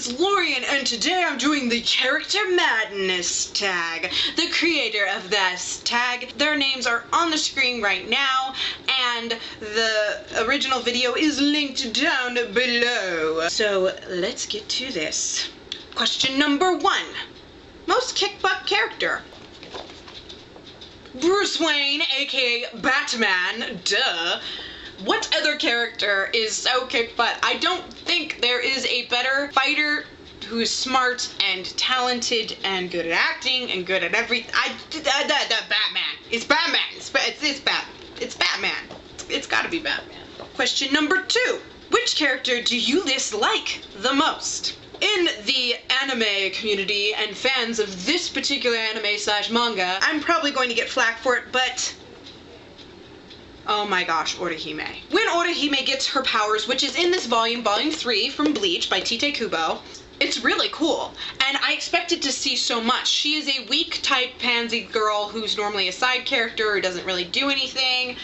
it's Lorian, and today I'm doing the Character Madness tag. The creator of this tag, their names are on the screen right now, and the original video is linked down below. So let's get to this. Question number 1. Most kick-butt character. Bruce Wayne, aka Batman, duh. What other character is so kick-butt? I don't think there is a better fighter who is smart and talented and good at acting and good at everything. Batman. It's Batman. It's Batman. It's gotta be Batman. Question number 2. Which character do you dislike the most? In the anime community and fans of this particular anime / manga, I'm probably going to get flack for it, but oh my gosh, Orihime. When Orihime gets her powers, which is in this volume 3 from Bleach by Tite Kubo, it's really cool, and I expected to see so much. She is a weak type pansy girl who's normally a side character who doesn't really do anything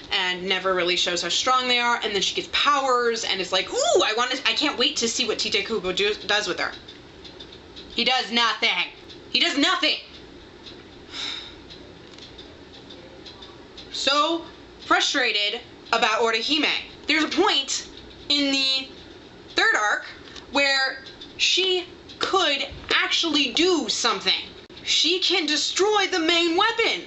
and never really shows how strong they are, and then she gets powers and it's like, ooh, I can't wait to see what Tite Kubo does with her. He does nothing. He does nothing. So frustrated about Orihime. There's a point in the 3rd arc where she could actually do something. She can destroy the main weapon,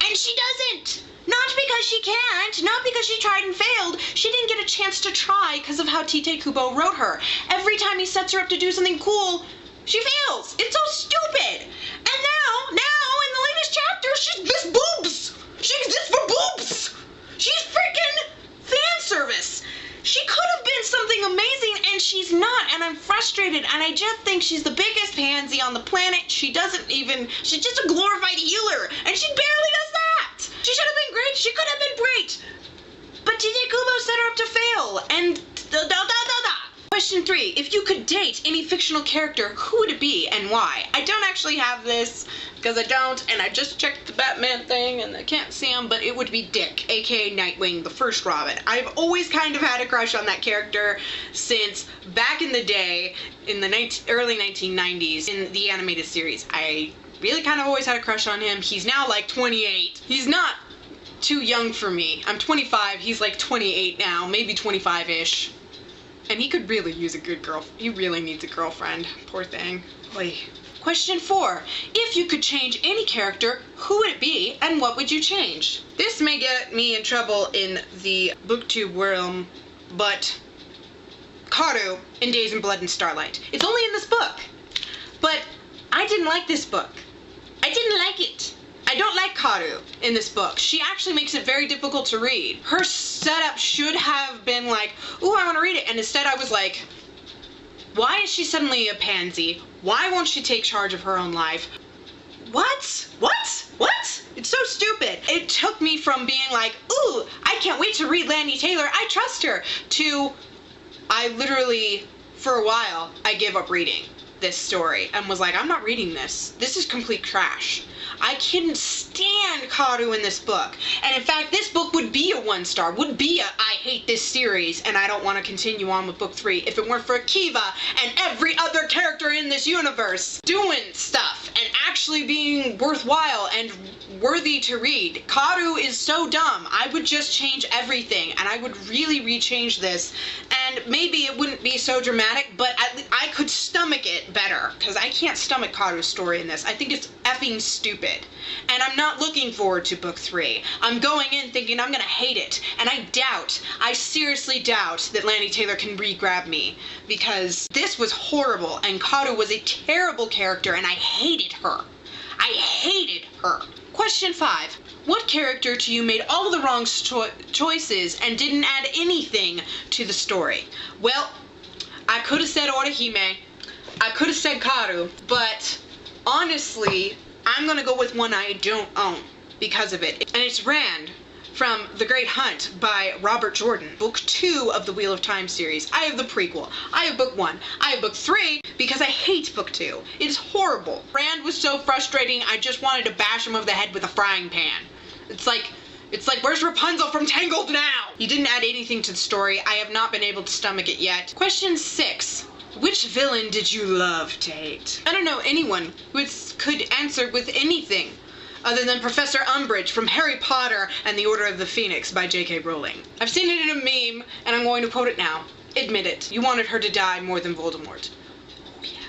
and she doesn't. Not because she can't, not because she tried and failed. She didn't get a chance to try because of how Tite Kubo wrote her. Every time he sets her up to do something cool, she fails. It's so stupid. And now in the latest chapter, she's this boobs. She exists for boobs. She's freaking fan service. She could have been something amazing, and she's not, and I'm frustrated, and I just think she's the biggest pansy on the planet. She's just a glorified healer, and she barely does that. She should have been great. She could have been great. But Tite Kubo set her up to fail, and Question 3. If you could date any fictional character, who would it be and why? I don't actually have this, because I don't, and I just checked the Batman thing and I can't see him, but it would be Dick, aka Nightwing, the first Robin. I've always kind of had a crush on that character since back in the day, in the early 1990s, in the animated series. I really kind of always had a crush on him. He's now like 28. He's not too young for me. I'm 25, he's like 28 now, maybe 25-ish. And he could really use a good girl. He really needs a girlfriend. Poor thing. Oy. Question 4. If you could change any character, who would it be and what would you change? This may get me in trouble in the booktube realm, but Karu in Days in Blood and Starlight. It's only in this book. But I didn't like this book. I didn't like it. I don't like Karu in this book. She actually makes it very difficult to read. Her setup should have been like, ooh, I want to read it. And instead I was like, why is she suddenly a pansy? Why won't she take charge of her own life? What? It's so stupid. It took me from being like, ooh, I can't wait to read Lani Taylor, I trust her, to I literally, for a while, I gave up reading this story and was like, I'm not reading this. This is complete trash. I couldn't stand Karu in this book. And in fact, this book would be a 1-star, would be a I hate this series and I don't want to continue on with book 3 if it weren't for Akiva and every other character in this universe doing stuff and actually being worthwhile and worthy to read. Karu is so dumb. I would just change everything and I would really rechange this, and maybe it wouldn't be so dramatic, but I could stomach it better because I can't stomach Karu's story in this. I think it's effing stupid. And I'm not looking forward to book 3. I'm going in thinking I'm gonna hate it, and I seriously doubt that Lani Taylor can re-grab me, because this was horrible, and Karu was a terrible character, and I hated her. I hated her. Question 5. What character to you made all the wrong choices and didn't add anything to the story? Well, I could have said Orihime, I could have said Karu, but honestly, I'm gonna go with one I don't own because of it. And it's Rand from The Great Hunt by Robert Jordan. Book 2 of the Wheel of Time series. I have the prequel. I have book 1. I have book 3 because I hate book 2. It is horrible. Rand was so frustrating, I just wanted to bash him over the head with a frying pan. It's like, where's Rapunzel from Tangled now? He didn't add anything to the story. I have not been able to stomach it yet. Question 6. Which villain did you love to hate? I don't know anyone who could answer with anything other than Professor Umbridge from Harry Potter and the Order of the Phoenix by J.K. Rowling. I've seen it in a meme, and I'm going to quote it now. Admit it. You wanted her to die more than Voldemort. Oh yeah.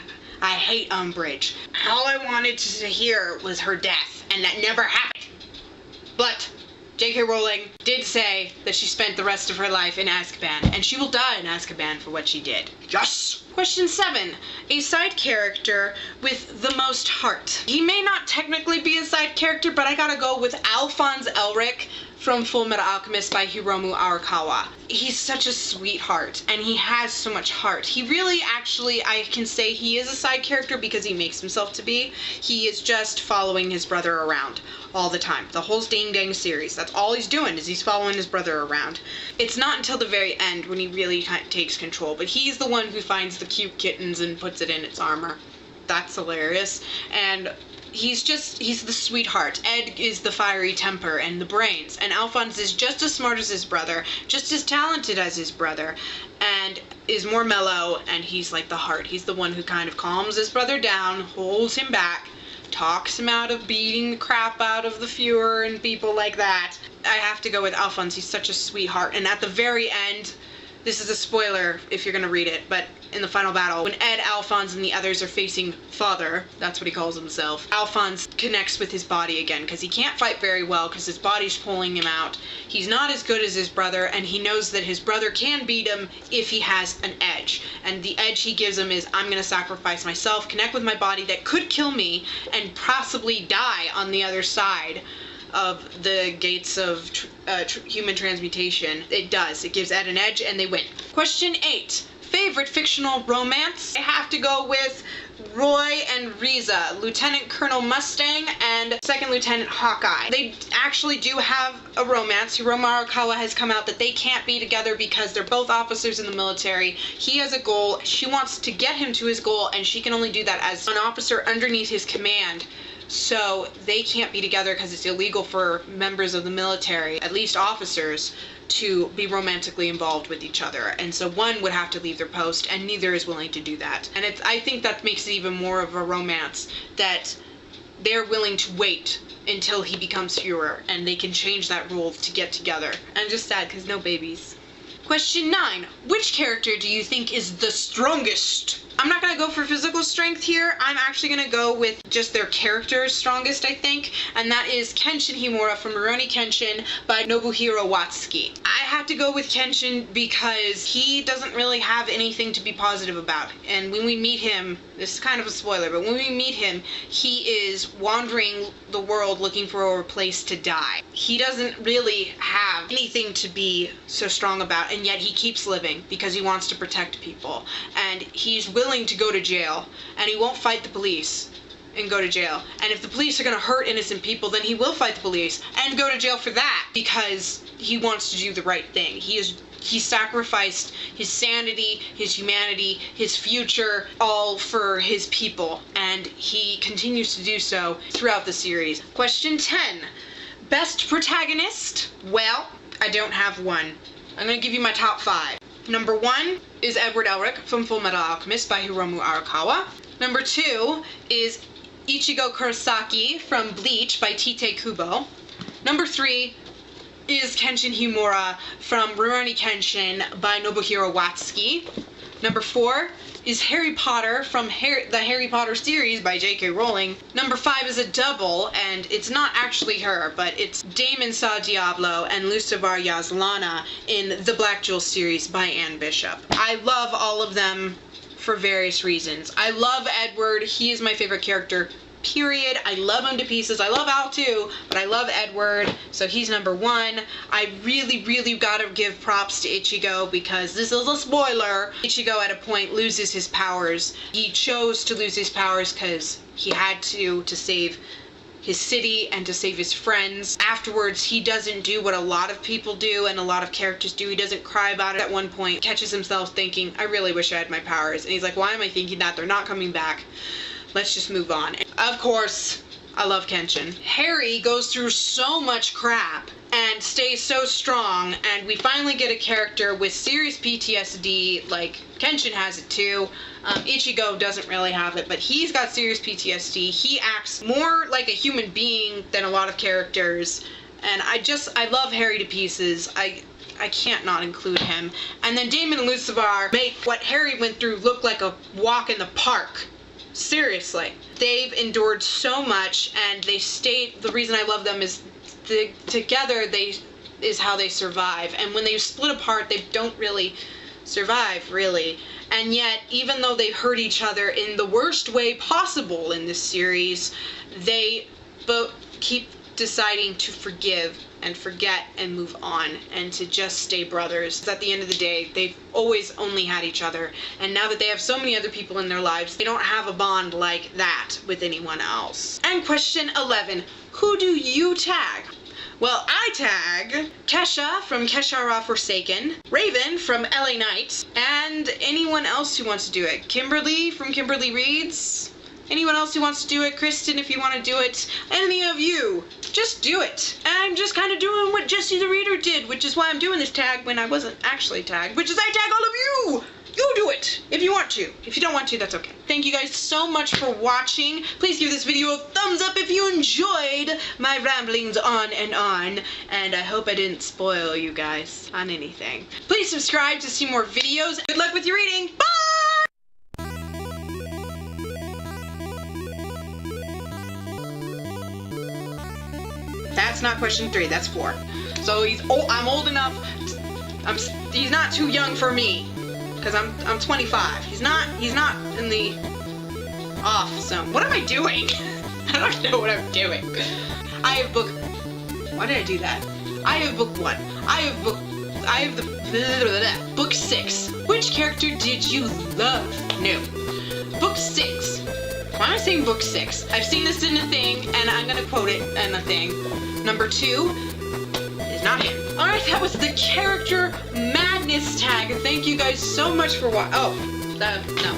I hate Umbridge. All I wanted to hear was her death, and that never happened. But J.K. Rowling did say that she spent the rest of her life in Azkaban, and she will die in Azkaban for what she did. Yes! Question 7. A side character with the most heart. He may not technically be a side character, but I gotta go with Alphonse Elric from Full Metal Alchemist by Hiromu Arakawa. He's such a sweetheart, and he has so much heart. He really, actually, I can say he is a side character because he makes himself to be. He is just following his brother around all the time. The whole Ding Dang series, that's all he's doing, is he's following his brother around. It's not until the very end when he really takes control, but he's the one who finds the cute kittens and puts it in its armor. That's hilarious. And he's the sweetheart. Ed is the fiery temper and the brains. And Alphonse is just as smart as his brother, just as talented as his brother, and is more mellow, and he's like the heart. He's the one who kind of calms his brother down, holds him back, talks him out of beating the crap out of the Fuhrer and people like that. I have to go with Alphonse. He's such a sweetheart. And at the very end, this is a spoiler if you're gonna read it, but in the final battle, when Ed, Alphonse, and the others are facing Father, that's what he calls himself, Alphonse connects with his body again, because he can't fight very well, because his body's pulling him out. He's not as good as his brother, and he knows that his brother can beat him if he has an edge. And the edge he gives him is, I'm gonna sacrifice myself, connect with my body that could kill me, and possibly die on the other side of the gates of human transmutation. It does. It gives Ed an edge, and they win. Question 8. Favorite fictional romance? I have to go with Roy and Riza, Lieutenant Colonel Mustang and Second Lieutenant Hawkeye. They actually do have a romance. Hiromu Arakawa has come out that they can't be together because they're both officers in the military. He has a goal. She wants to get him to his goal, and she can only do that as an officer underneath his command. So they can't be together because it's illegal for members of the military, at least officers, to be romantically involved with each other. And so one would have to leave their post, and neither is willing to do that. And I think that makes it even more of a romance, that they're willing to wait until he becomes Fuhrer, and they can change that rule to get together. I'm just sad because no babies. Question 9. Which character do you think is the strongest? I'm not going to go for physical strength here. I'm actually going to go with just their character's strongest, I think. And that is Kenshin Himura from Rurouni Kenshin by Nobuhiro Watsuki. I have to go with Kenshin because he doesn't really have anything to be positive about. And when we meet him, this is kind of a spoiler, but when we meet him, he is wandering the world looking for a place to die. He doesn't really have anything to be so strong about, and yet he keeps living because he wants to protect people. And he's willing to go to jail, and he won't fight the police and go to jail. And if the police are going to hurt innocent people, then he will fight the police and go to jail for that because he wants to do the right thing. He sacrificed his sanity, his humanity, his future, all for his people, and he continues to do so throughout the series. Question 10. Best protagonist? Well, I don't have one. I'm going to give you my top 5. Number 1 is Edward Elric from Full Metal Alchemist by Hiromu Arakawa. Number 2 is Ichigo Kurosaki from Bleach by Tite Kubo. Number 3 is Kenshin Himura from Rurouni Kenshin by Nobuhiro Watsuki. Number 4 is Harry Potter from the Harry Potter series by J.K. Rowling. Number 5 is a double, and it's not actually her, but it's Damon Sa Diablo and Lucifer Yaslana in the Black Jewel series by Anne Bishop. I love all of them for various reasons. I love Edward. He is my favorite character, period. I love him to pieces. I love Al too, but I love Edward, so he's number 1. I really gotta give props to Ichigo because this is a spoiler. Ichigo at a point loses his powers. He chose to lose his powers because he had to save his city and to save his friends. Afterwards, he doesn't do what a lot of people do and a lot of characters do. He doesn't cry about it. At one point, catches himself thinking, I really wish I had my powers. And he's like, why am I thinking that? They're not coming back. Let's just move on. Of course, I love Kenshin. Harry goes through so much crap, and and stay so strong, and we finally get a character with serious PTSD, like Kenshin has it too. Ichigo doesn't really have it, but he's got serious PTSD. He acts more like a human being than a lot of characters, and I love Harry to pieces. I can't not include him. And then Damon and Lucifer make what Harry went through look like a walk in the park. Seriously. They've endured so much, and they stayed. The reason I love them is together is how they survive. And when they split apart, they don't really survive, really. And yet, even though they hurt each other in the worst way possible in this series, they both keep deciding to forgive and forget and move on and to just stay brothers. At the end of the day, they've always only had each other, and now that they have so many other people in their lives, they don't have a bond like that with anyone else. And question 11, who do you tag? Well, I tag Kesha from Kesha Ra Forsaken, Raven from LA Knight, and anyone else who wants to do it. Kimberly from Kimberly Reads. Anyone else who wants to do it? Kristen, if you want to do it. Any of you. Just do it. And I'm just kind of doing what Jesse the Reader did, which is why I'm doing this tag when I wasn't actually tagged, which is I tag all of you. You do it if you want to. If you don't want to, that's okay. Thank you guys so much for watching. Please give this video a thumbs up if you enjoyed my ramblings on, and I hope I didn't spoil you guys on anything. Please subscribe to see more videos. Good luck with your reading. Bye! That's not question 3, that's 4. So I'm old enough, he's not too young for me, because I'm 25. He's not in the off zone. What am I doing? I don't know what I'm doing. I have why did I do that? I have book 1. I have the book 6. Which character did you love? No. Book 6. Why am I saying book 6? I've seen this in a thing, and I'm gonna quote it in a thing. Number 2 is not him. Alright, that was the character madness tag. Thank you guys so much for watching. Oh, no.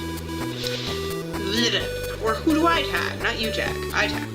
Or who do I tag? Not you, Jack. I tag.